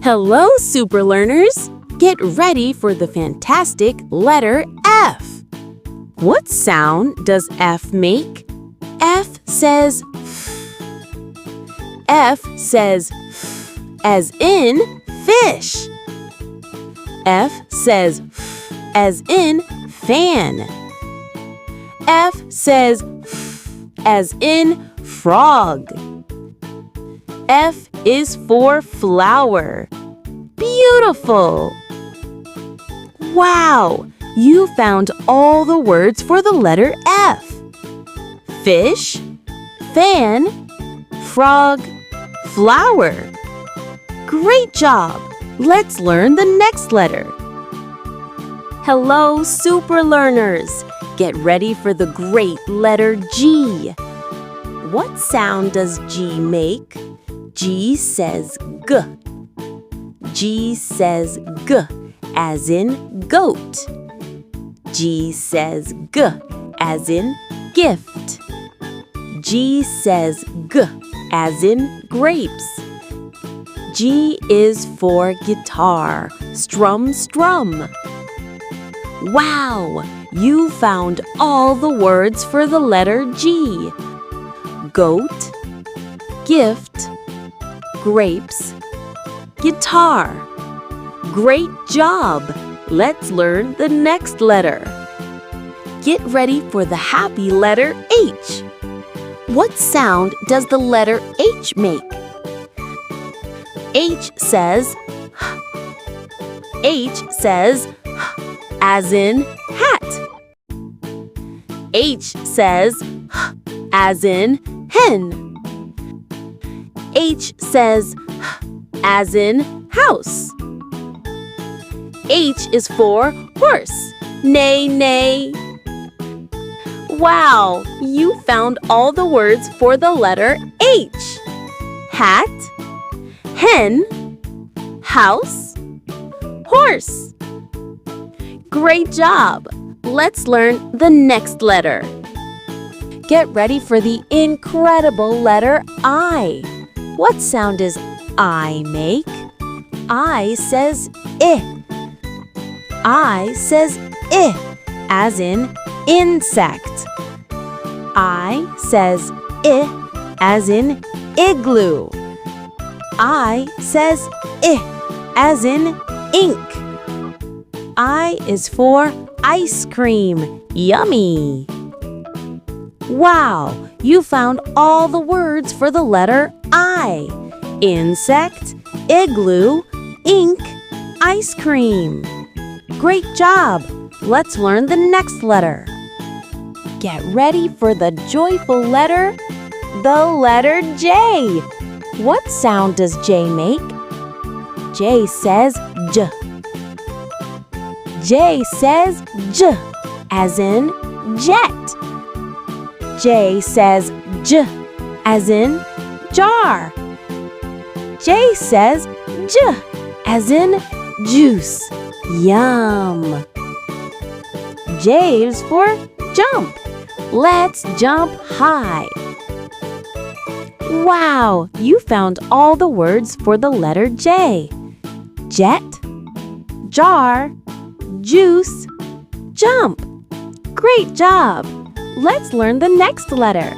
Hello, super learners! Get ready for the fantastic letter F. What sound does F make? F says F says as in fish. F says as in fan. F says as in frog. F is for flower. Beautiful! Wow! You found all the words for the letter F. Fish, fan, frog, flower. Great job! Let's learn the next letter. Hello, super learners! Get ready for the great letter G. What sound does G make? G says G. G says G, as in goat. G says G, as in gift. G says G, as in grapes. G is for guitar. Strum, strum. Wow! You found all the words for the letter G. Goat, gift, grapes, guitar. Great job! Let's learn the next letter. Get ready for the happy letter H. What sound does the letter H make? H says as in hat. H says as in hen. H says as in house. H is for horse. Neigh, neigh. Wow! You found all the words for the letter H. Hat, hen, house, horse. Great job! Let's learn the next letter. Get ready for the incredible letter I. What sound does I make? I says I. I says I, as in insect. I says I, as in igloo. I says I, as in ink. I is for ice cream. Yummy! Wow! You found all the words for the letter I. Insect, igloo, ink, ice cream. Great job! Let's learn the next letter. Get ready for the joyful letter, the letter J. What sound does J make? J says J. J says J, as in jet. J says J, as in jar. J says J, as in juice. Yum! J is for jump. Let's jump high. Wow! You found all the words for the letter J. Jet, jar, juice, jump. Great job! Let's learn the next letter.